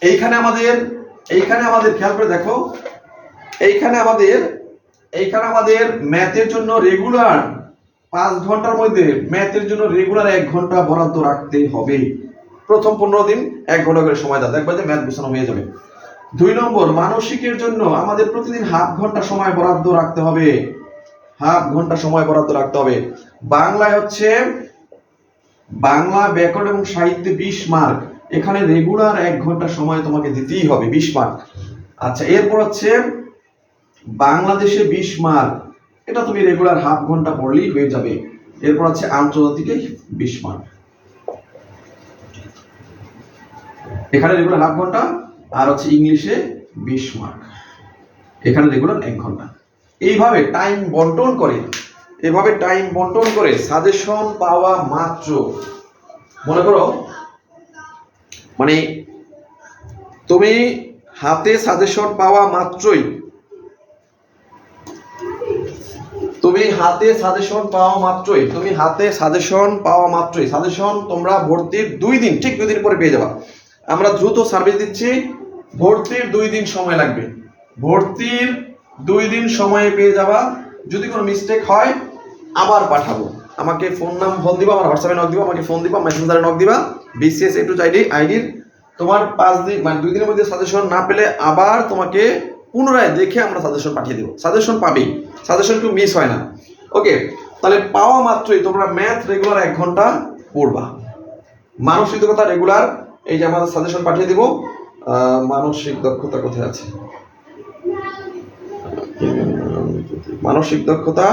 এইখানে আমাদের খেয়াল করে দেখো, এইখানে আমাদের ম্যাথের জন্য রেগুলার 5 ঘন্টার মধ্যে ম্যাথের জন্য রেগুলার 1 ঘন্টা বরাদ্দ রাখতে হবে। প্রথম 15 দিন 1 ঘন্টা করে সময় দাও, দেখবা যে ম্যাথ গোছানো হয়ে যাবে। 2 নম্বর, মানসিকের জন্য আমাদের প্রতিদিন ½ ঘন্টা সময় বরাদ্দ রাখতে হবে, ½ ঘন্টা সময় বরাদ্দ রাখতে হবে। বাংলায় হচ্ছে বাংলা ব্যাকরণ এবং সাহিত্যে 20 মার্ক, এখানে রেগুলার 1 ঘন্টা সময় তোমাকে দিতেই হবে, 20 মার্ক। আচ্ছা, এরপর হচ্ছে বাংলাদেশে 20 মার্ক, এটা তুমি রেগুলার ½ ঘন্টা পড়লেই হয়ে যাবে। এরপর আছে আন্তর্জাতিকে 20 মার্ক, এখানে রেগুলার ½ ঘন্টা, আর হচ্ছে ইংলিশে 20 মার্ক, এখানে রেগুলার 1 ঘন্টা। এইভাবে টাইম বন্টন করে সাজেশন পাওয়া মাত্র, মনে করো মানে তুমি হাতে সাজেশন পাওয়া মাত্রই, সাজেশন তোমরা ভর্তির 2 দিন, ঠিক 2 দিন পরে পেয়ে যাবা। আমরা দ্রুত সার্ভিস দিচ্ছি, ভর্তির 2 দিন সময় লাগবে, ভর্তির 2 দিন সময়ে পেয়ে যাবা। যদি কোনো মিস্টেক হয় আবার পাঠাবো, আমাকে ফোন দিবা, আমার হোয়াটসঅ্যাপে নক দিবা, আমাকে ফোন দিবা, মেসেঞ্জারে নক দিবা, বিসিএস A to Z আইডির। তোমার 5 দিন মানে 2 দিনের মধ্যে সাজেশন না পেলে আবার তোমাকে পুনরায় দেখে আমরা সাজেশন পাঠিয়ে দেবো। সাজেশন পাবেই, সাজেশন কেউ মিস হয় না। ওকে, তাহলে পাওয়া মাত্রই তোমরা ম্যাথ রেগুলার 1 ঘন্টা পড়বা, মানসিক দক্ষতা রেগুলার, এই যে আমাদের সাজেশন পাঠিয়ে দিব। মানসিক দক্ষতা কোথায় আছে? মানসিক দক্ষতা,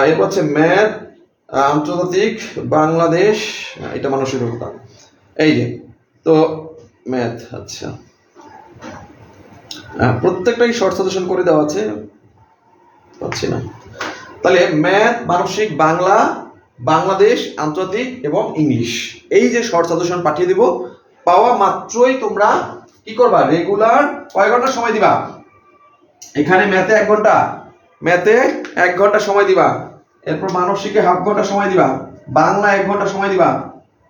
এরপর হচ্ছে ম্যাথ, আন্তর্জাতিক, বাংলাদেশ, এটা মানসিক দক্ষতা। এই যে তো ম্যাথ, আচ্ছা প্রত্যেকটাই শর্ট সাজেশন করে দেওয়া আছে, পাচ্ছি না। তাহলে ম্যাথ, মানসিক, বাংলা, বাংলাদেশ, আন্তর্জাতিক এবং ইংলিশ, এই যে শর্ট সাজেশন পাঠিয়ে দিব। পাওয়া মাত্রই তোমরা কি করবা, রেগুলার কয় ঘন্টা সময় দিবা, এখানে ম্যাথে 1 ঘন্টা, ম্যাথে 1 ঘন্টা সময় দিবা, এরপর মানসিকে হাফ ঘন্টা সময় দিবা, বাংলা 1 ঘন্টা সময় দিবা,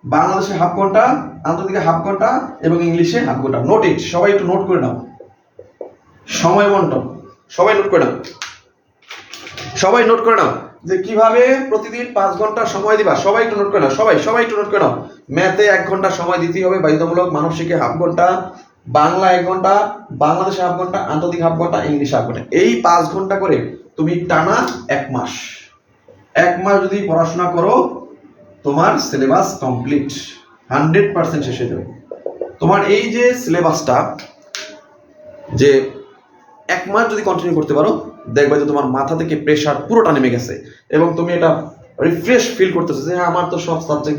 বাংলাদেশে হাফ ঘন্টা, আন্তর্জাতিকে হাফ ঘন্টা এবং ইংলিশে হাফ ঘন্টা। নোট ইট, সবাই একটু নোট করে নাও। সময় বন্টন সবাই নোট করে নাও, সবাই নোট করে নাও যে কিভাবে প্রতিদিন 5 ঘন্টা সময় দিবা। সবাই একটু নোট করে নাও, সবাই একটু নোট করে নাও। ম্যাথে 1 ঘন্টা সময় দিতেই হবে বাধ্যতামূলক, মানসিকে হাফ ঘন্টা, বাংলা 1 ঘন্টা, বাংলাদেশে হাফ ঘন্টা, আন্তর্জাতিক হাফ ঘন্টা, ইংলিশ হাফ ঘন্টা। এই 5 ঘন্টা করে তুমি টানা 1 মাস, 1 মাস যদি পড়াশোনা করো তোমার সিলেবাস কমপ্লিট 100% শেষ হয়ে যাবে। তোমার এই যে সিলেবাসটা যে 1 মাস যদি কন্টিনিউ করতে পারো, দেখবে যে তোমার মাথা থেকে প্রেশার পুরোটা নেমে গেছে এবং তুমি এটা রিফ্রেশ ফিল করতেছো যে হ্যাঁ আমার তো সব সাবজেক্ট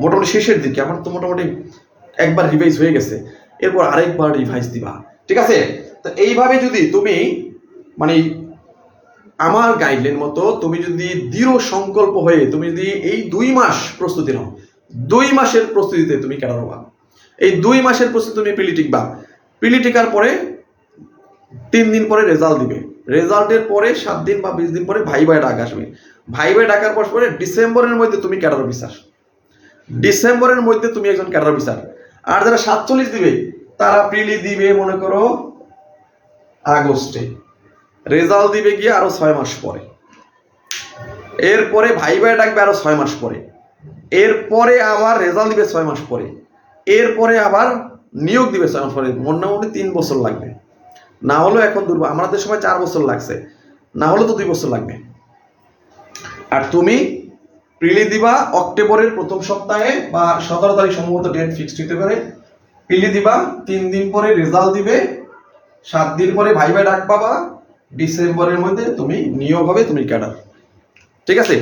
মোটামুটি শেষের দিকে, আমার তো মোটামুটি একবার রিভাইজ হয়ে গেছে, এরপর আরেকবার রিভাইজ দিবা। ঠিক আছে? তো এইভাবে যদি তুমি মানে আমার গাইডলাইন মতো তুমি যদি দৃঢ় সংকল্প হয়ে তুমি যদি এই 2 মাস প্রস্তুতি নাও, 2 মাসের প্রস্তুতিতে তুমি ক্যাডার হবা। এই 2 মাসের প্রস্তুতি তুমি প্রিলি টিকবা, প্রিলি টিকার পরে 3 দিন পরে রেজাল্ট দিবে, রেজাল্টের পরে 7 দিন বা 20 দিন পরে ভাইবা ডাক আসবে, ভাইবা ডাকার পরে ডিসেম্বরের মধ্যে তুমি ক্যাডার অফিসার, ডিসেম্বরের মধ্যে তুমি একজন ক্যাডার অফিসার। আর যারা 47 দিবে তারা প্রিলি দিবে মনে করো আগস্টে, রেজাল্ট দিবে গিয়ে আরো 6 মাস পরে, এরপরে ভাইবা ডাকবে আরো 6 মাস পরে, এরপরে আবার রেজাল্ট দিবে 6 মাস পরে, এরপরে আবার নিয়োগ দিবে 6 মাস পরে। মোটামুটি 3 বছর লাগবে, না হলো এখন দুর্বল, আমাদের সময় 4 বছর লাগছে, না হলো তো 2 বছর লাগবে। আর তুমি প্রিলি দিবা অক্টোবরের প্রথম সপ্তাহে বা 17 তারিখ সম্ভবত ডেট ফিক্সড হতে পারে। প্রিলি দিবা, 3 দিন পরে রেজাল্ট দিবে, 7 দিন পরে ভাইবা ডাক পাবা, ডিসেম্বরের মধ্যে তুমি নিয়োগ হবে, তুমি ক্যাডার। ঠিক আছে?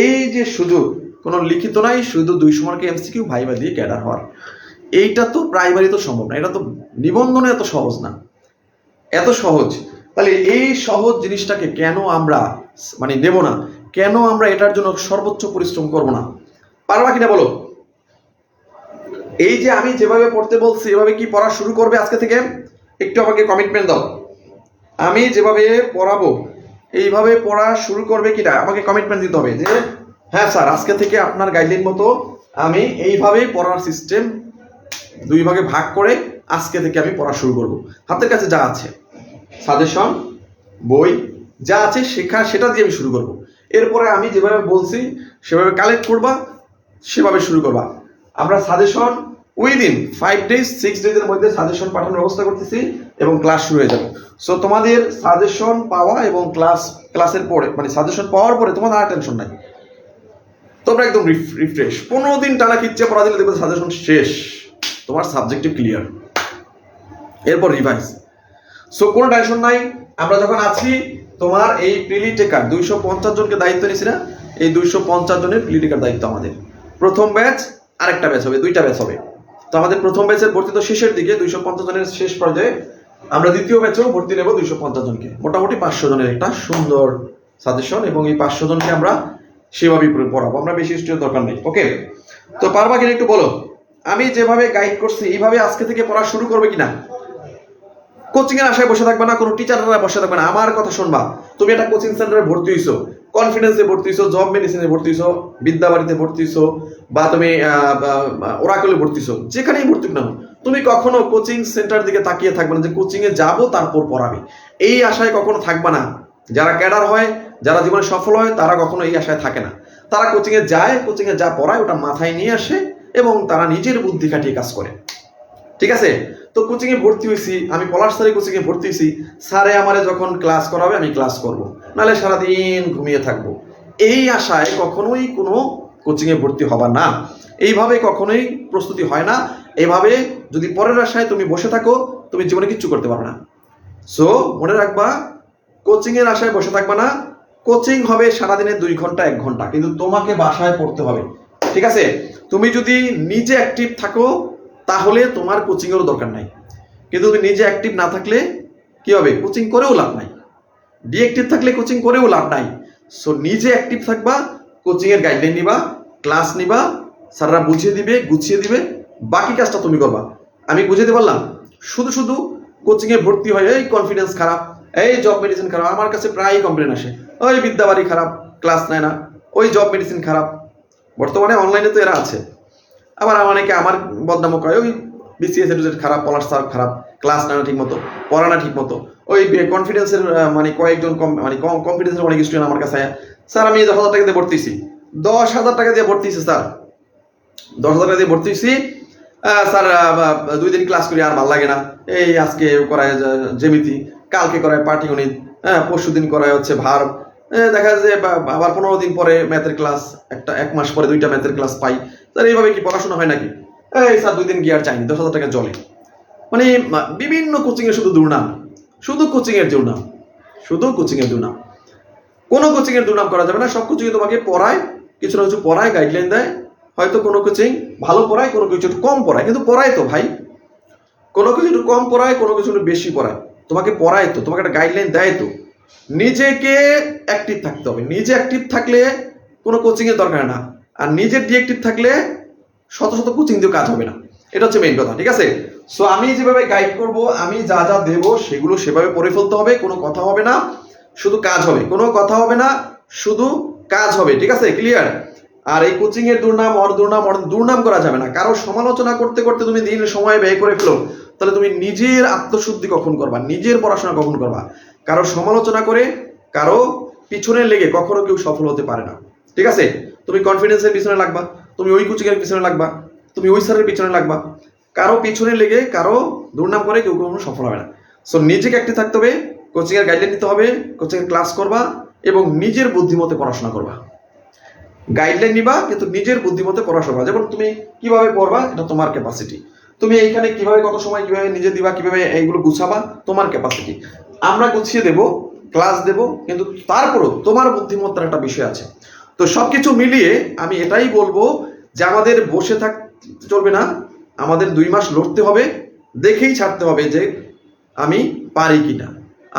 এই যে শুধু কোনো লিখিত নাই, শুধু 200 মার্কের এমসিকিউ ভাইবা দিয়ে ক্যাডার হওয়ার, এইটা তো প্রাইমারি তো সম্ভব না, এটা তো নিবন্ধনে এত সহজ না, এত সহজ। তাহলে এই সহজ জিনিসটাকে কেন আমরা মানে দেব না, কেন আমরা এটার জন্য সর্বোচ্চ পরিশ্রম করব না? পারবা কিনা বলো? এই যে আমি যেভাবে পড়তে বলছি এভাবে কি পড়া শুরু করবে আজকে থেকে? একটু আমাকে কমিটমেন্ট দাও, আমি যেভাবে পড়াবো এইভাবে পড়া শুরু করবে কিনা আমাকে কমিটমেন্ট দিতে হবে যে হ্যাঁ স্যার আজকে থেকে আপনার গাইডলাইন মতো আমি এইভাবেই পড়ার সিস্টেম 2 ভাগে ভাগ করে আজকে থেকে আমি পড়া শুরু করব। হাতের কাছে যা আছে সাজেশন, বই যা আছে সেটা দিয়ে আমি শুরু করব। এরপরে আমি যেভাবে বলছি সেভাবে কালেক্ট করবা, সেভাবে শুরু করবা। আমরা সাজেশন উইদিন 5 ডেজ 6 ডেজের মধ্যে সাজেশন পাঠানোর ব্যবস্থা করতেছি এবং ক্লাস শুরু হয়ে যাবে। সো তোমাদের সাজেশন পাওয়া এবং ক্লাসের পরে মানে সাজেশন পাওয়ার পরে তোমাদের আর টেনশন নাই, তোমরা একদম রিফ্রেশ। 15 দিন টানা খিচ্ছে পড়া দিলে দেখবে সাজেশন শেষ, তোমার সাবজেক্টিভ ক্লিয়ার, এরপর রিভাইজ। সো কোনো টেনশন নাই। আমরা যখন আছি তোমার এই প্রিলি টেকার 250 জনকে দায়িত্ব নিয়েছি না, এই 250 জনের প্রিলি টেকার দায়িত্ব আমাদের। প্রথম ব্যাচ আরেকটা ব্যাচ হবে, 2টা ব্যাচ হবে। তো আমাদের প্রথম ব্যাচের ভর্তি তো শেষের দিকে 250 জনের শেষ পর্যায়ে, আমরা দ্বিতীয় ব্যাচেও ভর্তি নেব 250 জনকে, মোটামুটি 500 জনের একটা সুন্দর সাজেশন, এবং এই 500 জনকে আমরা সেভাবেই পড়াবো, আমরা বেশি স্টুডেন্ট দরকার নেই। ওকে? তো পারবা কিনা একটু বলো? আমি যেভাবে গাইড করছি এইভাবে আজকে থেকে পড়া শুরু করবে কিনা? কোচিং এর আশায় বসে থাকবে না, কোনো টিচাররা বসে থাকবে না, আমার কথা শুনবা। তুমি একটা কোচিং সেন্টারে ভর্তি হইছো, কনফিডেন্সে ভর্তি হইছো, জব মেডিসিনে ভর্তি হইছো, বিদ্যাবাড়িতে ভর্তি হইছো, বা তুমি ওরাকলে ভর্তি হইছো, যেখানেই ভর্তি না তুমি কখনো কোচিং সেন্টার দিকে তাকিয়ে থাকবে না যে কোচিং এ যাবো তারপর পড়াবে, এই আশায় কখনো থাকবে না। যারা ক্যাডার হয়, যারা জীবনে সফল হয়, তারা কখনো এই আশায় থাকে না। তারা কোচিং এ যায়, কোচিং এ যা পড়ায় ওটা মাথায় নিয়ে আসে এবং তারা নিজের বুদ্ধি খাটিয়ে কাজ করে। ঠিক আছে? তো কোচিং এ ভর্তি হয়েছি, আমি পলাশ স্যারের কোচিং এ ভর্তি হয়েছি, স্যারে আমারে যখন ক্লাস করাবে আমি ক্লাস করব, নাহলে সারাদিন ঘুমিয়ে থাকবো, এই আশায় কখনোই কোনো কোচিং এ ভর্তি হবা না। এইভাবে কখনোই প্রস্তুতি হয় না। এইভাবে যদি পরের আশায় তুমি বসে থাকো, তুমি জীবনে কিচ্ছু করতে পারবে না। সো মনে রাখবা, কোচিং এর আশায় বসে থাকবা না। কোচিং হবে সারাদিনে 2 ঘন্টা 1 ঘন্টা, কিন্তু তোমাকে বাসায় পড়তে হবে। ঠিক আছে? তুমি যদি নিজে অ্যাক্টিভ থাকো তাহলে তোমার কোচিং এরও দরকার নাই, কিন্তু তুমি নিজে অ্যাক্টিভ না থাকলে কি হবে? কোচিং করেও লাভ নাই। ডিঅ্যাক্টিভ থাকলে কোচিং করেও লাভ নাই। সো নিজে অ্যাক্টিভ থাকবা, কোচিং এর গাইডলাইন নিবা, ক্লাস নিবা, স্যাররা বুঝিয়ে দিবে, গুছিয়ে দিবে, বাকি কাজটা তুমি করবা। আমি বুঝাতে পারলাম? শুধু কোচিং এ ভর্তি হয়ে এই কনফিডেন্স খারাপ, এই জব মেডিসিন খারাপ, আমার কাছে প্রায়ই কমপ্লেন আসে, ওই বিদ্যাবাড়ি খারাপ, ক্লাস নেয় না, ওই জব মেডিসিন খারাপ। বর্তমানে অনলাইনে তো এরা আছে। আবার অনেকে আমার বদনামও করে, ওই বিসিএস এর খারাপ, পলাশ স্যার খারাপ, ক্লাস নেয় না ঠিক মতো, পড়া না ঠিক মতো। ওই কনফিডেন্সের মানে কয়েকজন মানে কনফিডেন্সের অনেক স্টুডেন্ট আমার কাছে, স্যার আমি 10,000 টাকা দিয়ে ভর্তিছি, 10,000 টাকা দিয়ে ভর্তিছি স্যার, 10,000 টাকা দিয়ে ভর্তিছি স্যার, 2 দিন ক্লাস করি আর ভালো লাগে না, এই আজকে করায় জ্যামিতি, কালকে করায় পাটিগণিত, পরশু দিন করায় হচ্ছে ভার্ব, দেখা যায় যে আবার 15 দিন পরে ম্যাথের ক্লাস, 1 মাস পরে 2টা ম্যাথের ক্লাস পাই। স্যার এইভাবে কি পড়াশোনা হয় নাকি? এই স্যার 2 দিন গিয়ে আর চাইনি, 10,000 টাকা জলে। মানে বিভিন্ন কোচিং এর শুধু দুর্নাম, শুধু কোচিং এর দুর্নাম, শুধু কোচিং এর দুর্নাম। কোনো কোচিং এর দুর্নাম করা যাবে না। সব কোচিং তোমাকে পড়ায়, কিছু না কিছু পড়ায়, গাইডলাইন দেয়। হয়তো কোনো কোচিং ভালো পড়ায়, কোনো কিছু একটু কম পড়ায়, কিন্তু পড়ায় তো ভাই। কোনো কিছু একটু কম পড়ায়, কোনো কিছু একটু বেশি পড়ায়, তোমাকে পড়ায় তো, তোমাকে একটা গাইডলাইন দেয় তো। নিজেকে অ্যাক্টিভ থাকতে হবে। নিজে অ্যাক্টিভ থাকলে কোনো কোচিং এর দরকার না, আর নিজের ডিএক্টিভ থাকলে শত শত কোচিং দিয়ে কাজ হবে না। এটা হচ্ছে মেইন কথা, ঠিক আছে? সো আমি যেভাবে গাইড করব, আমি যা যা দেবো সেগুলো সেভাবে পড়ে ফেলতে হবে। কোনো কথা হবে না, শুধু কাজ হবে। কোনো কথা হবে না, শুধু কাজ হবে, ঠিক আছে? ক্লিয়ার? আর এই কোচিং এর দুর্নাম, দুর্নাম করা যাবে না। কারো সমালোচনা করতে করতে তুমি দিন সময় ব্যয় করে ফেলো, তাহলে তুমি নিজের আত্মশুদ্ধি কখন করবা, নিজের পড়াশোনা কখন করবা? কারো সমালোচনা করে, কারো পিছনে লেগে কখনো কেউ সফল হতে পারে না, ঠিক আছে? তুমি কনফিডেন্সের পিছনে লাগবা, তুমি ওই কোচিং এর পিছনে লাগবা, তুমি ওই স্যারের পিছনে লাগবা, কারো পিছনে লেগে কারো দুর্নাম করে কেউ কখনো সফল হবে না। সো নিজেকে অ্যাক্টিভ থাকতে হবে, কোচিং এর গাইডলাইন নিতে হবে, কোচিং এর ক্লাস করবা এবং নিজের বুদ্ধিমতে পড়াশোনা করবা। গাইডলাইন নিবা কিন্তু নিজের বুদ্ধিমতে পড়াশোনা। যেমন তুমি কিভাবে পড়বা, এটা তোমার ক্যাপাসিটি। তুমি এইখানে কিভাবে, কত সময় কিভাবে নিজে দিবা, কিভাবে এইগুলো গুছাবা, তোমার ক্যাপাসিটি। আমরা গুছিয়ে দেব, ক্লাস দেব, কিন্তু তারপরও তোমার বুদ্ধিমত্তার একটা বিষয় আছে। তো সবকিছু মিলিয়ে আমি এটাই বলবো যে আমাদের বসে থাকতে চলবে না, আমাদের 2 মাস লড়তে হবে, দেখেই ছাড়তে হবে যে আমি পারি কিনা।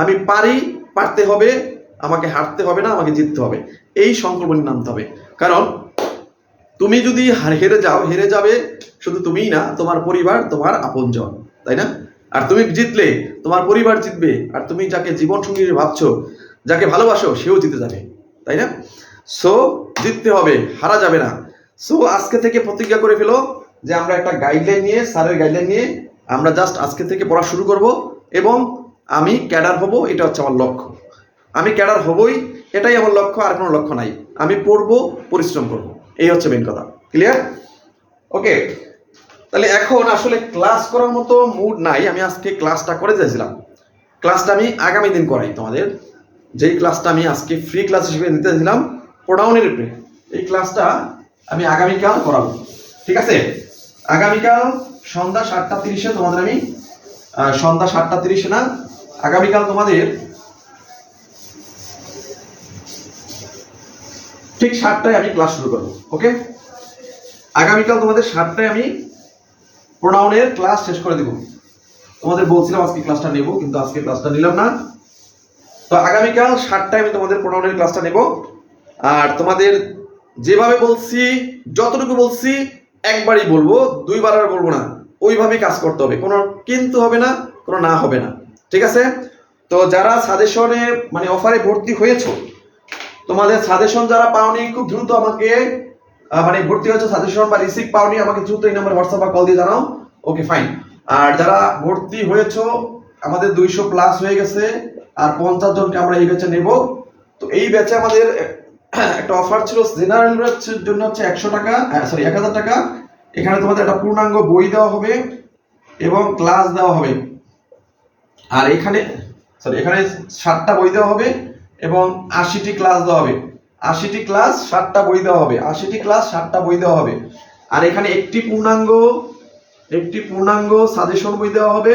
আমি পারি, পারতে হবে, আমাকে হারতে হবে না, আমাকে জিততে হবে, এই সংকল্প নিয়ে নামতে হবে। কারণ তুমি যদি হেরে যাও, হেরে যাবে শুধু তুমিই না, তোমার পরিবার, তোমার আপনজন, তাই না? আর তুমি জিতলে তোমার পরিবার জিতবে, আর তুমি যাকে জীবন সঙ্গী ভাবছো, যাকে ভালোবাসো, সেও জিতে যাবে, তাই না? সো জিততে হবে, হারা যাবে না। সো আজকে থেকে প্রতিজ্ঞা করে ফেলো যে আমরা একটা গাইডলাইন নিয়ে, স্যারের গাইডলাইন নিয়ে আমরা জাস্ট আজকে থেকে পড়া শুরু করব এবং আমি ক্যাডার হব, এটা হচ্ছে আমার লক্ষ্য। আমি ক্যাডার হবই, এটাই আমার লক্ষ্য, আর কোনো লক্ষ্য নাই। আমি পড়বো, পরিশ্রম করব, এই হচ্ছে মেন কথা। ক্লিয়ার? ওকে, তাহলে এখন আসলে ক্লাস করার মতো মুড নাই। আমি আজকে ক্লাসটা করে যাইছিলাম, ক্লাসটা আমি আগামী দিন করাই তোমাদের। যেই ক্লাসটা আমি আজকে ফ্রি ক্লাস হিসেবে নিতে চাইছিলাম প্রোনাউনের উপরে, এই ক্লাসটা আমি আগামীকাল করাবো, ঠিক আছে? আগামীকাল সন্ধ্যা 7:30-এ তোমাদের আমি, সন্ধ্যা 7:30-এ না, আগামীকাল তোমাদের ঠিক 7টায় আমি ক্লাস শুরু করবো। ওকে, আগামীকাল তোমাদের 7টায় আমি প্রোনাউনের ক্লাস শেষ করে দিব। তোমাদের বলছিলাম আজকে ক্লাসটা নেব, কিন্তু আজকে ক্লাসটা নিলাম না। তো আগামীকাল 7টায় আমি তোমাদের প্রোনাউনের ক্লাসটা নেব। আর তোমাদের যেভাবে বলছি, যতটুকু বলছি একবারই বলবো, 2বার আর বলবো না। ওইভাবেই কাজ করতে হবে, কোনো কিন্তু হবে না, কোনো না হবে না, ঠিক আছে? তো যারা সাজেশনে মানে অফারে ভর্তি হয়েছো, তোমাদের সাজেশন যারা পাওনি, খুব দ্রুত আমাকে মানে ভর্তি হয়েছে সাজেশন বা রিসিভ পাওনি, আমাকে দ্রুত এই নাম্বার হোয়াটসঅ্যাপ বা কল দিয়ে জানাও। Okay fine. আর যারা ভর্তি হয়েছো, আমাদের 200+ হয়ে গেছে, আর 50 জনকে আমরা এই ব্যাচে নেব। তো এই ব্যাচে আমাদের একটা অফার ছিল, জেনারেল ব্যাচের জন্য হচ্ছে 100 টাকা, সরি 1000 টাকা। এখানে তোমাদের একটা পূর্ণাঙ্গ বই দেওয়া হবে এবং ক্লাস দেওয়া হবে। আর এখানে এখানে 7টা বই দেওয়া হবে এবং 80টি ক্লাস দেওয়া হবে। 80টি ক্লাস 7টা বই দেওয়া হবে, 80টি ক্লাস 7টা বই দেওয়া হবে। আর এখানে একটি পূর্ণাঙ্গ সাজেশন বই দেওয়া হবে,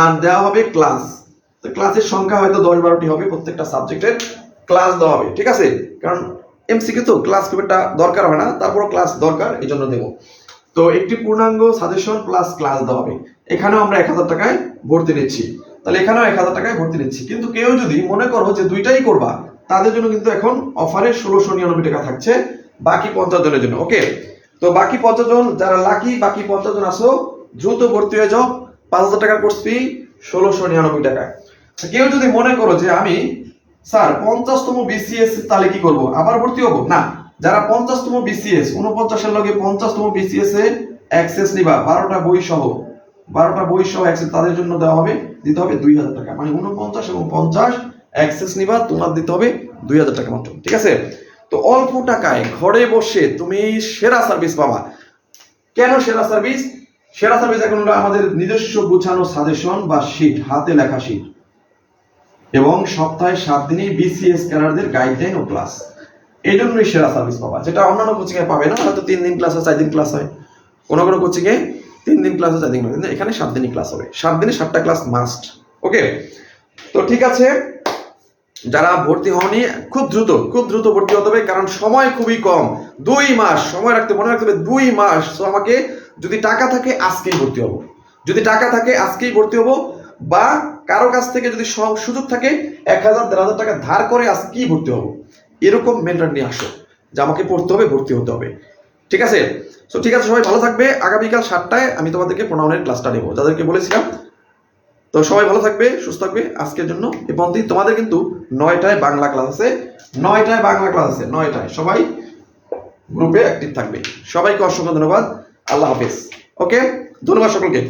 আর দেওয়া হবে ক্লাস। তো ক্লাসের সংখ্যা হয়তো 10-12টি হবে, প্রত্যেকটা সাবজেক্টের ক্লাস দেওয়া হবে, ঠিক আছে? কারণ এমসিকিউ তো ক্লাস খুব একটা দরকার হয় না, তারপরও ক্লাস দরকার, এই জন্য দেবো। তো একটি পূর্ণাঙ্গ সাজেশন প্লাস ক্লাস দেওয়া হবে। এখানেও আমরা 1000 টাকায় ভর্তি নিচ্ছি, তাহলে এখানেও 1000 টাকায় ভর্তি নিচ্ছি। কিন্তু কেউ যদি মনে করো যে দুইটাই করবা, তাদের জন্য কিন্তু এখন অফারে 1699 টাকা থাকছে, বাকি 50 জনের জন্য। ওকে, তো বাকি 50 জন যারা লাকি, বাকি 50 জন আসো, দ্রুত ভর্তি হয়ে যাও। 5000 টাকার কোর্স ফি 1699 টাকায়। কেউ যদি মনে করো যে আমি স্যার 50তম বিসিএস তাহলে কি করব, আবার ভর্তি হবো না? যারা 50তম বিসিএস 49 এর লগে 50তম বিসিএস এ অ্যাক্সেস নিবা 12টা বই সহ অ্যাক্সেস, তাদের জন্য দেওয়া হবে, দিতে হবে 2000 টাকা। মানে 49 এবং 50 অ্যাক্সেস নিবা, তোমার দিতে হবে 2000 টাকা মাত্র, ঠিক আছে? তো অল্প টাকায় ঘরে বসে তুমি সেরা সার্ভিস পাবা। কেন সেরা সার্ভিস? সেরা সার্ভিস এখন হলো আমাদের নিজস্ব গুছানো সাজেশন বা শীট, হাতে লেখা শীট, এবং সপ্তাহে 7 দিনই বিসিএস ক্যাডারদের গাইডলাইন ও ক্লাস। এই জন্যই সেরা সার্ভিস পাবা, যেটা অন্যান্য কোচিং এ পাবে না। হয়তো 3 দিন ক্লাস হয়, 4 দিন ক্লাস হয়, কোনো কোচিং এ 3 দিন ক্লাস হয়, 4 দিন হয়, কিন্তু এখানে 7 দিনই ক্লাস হবে। 7 দিনে 7টা ক্লাস মাস্ট। ওকে, তো ঠিক আছে, যারা ভর্তি হওনি খুব দ্রুত ভর্তি হতে হবে, কারণ সময় খুবই কম। 2 মাস সময় মনে রাখতে হবে, 2 মাস। তো আমাকে যদি টাকা থাকে আজকেই ভর্তি হবো, বা কারো কাছ থেকে যদি সুযোগ থাকে 1000-1500 টাকা ধার করে আজকেই ভর্তি হবো, এরকম মেন্টাল নিয়ে আসো যে আমাকে পড়তে হবে, ভর্তি হতে হবে। ঠিক আছে? তো ঠিক আছে, সবাই ভালো থাকবে। আগামীকাল 7টায় আমি তোমাদেরকে প্রোনাউনের ক্লাসটা নেবো, যাদেরকে বলেছিলাম। তো সবাই ভালো থাকবে, সুস্থ থাকবে। আজকের জন্য এ পর্যন্তই। তোমাদের কিন্তু 9টায় বাংলা ক্লাস আছে, 9টায় সবাই গ্রুপে অ্যাক্টিভ থাকবে। সবাইকে অসংখ্য ধন্যবাদ। আল্লাহ হাফেজ। ওকে, ধন্যবাদ সকলকে।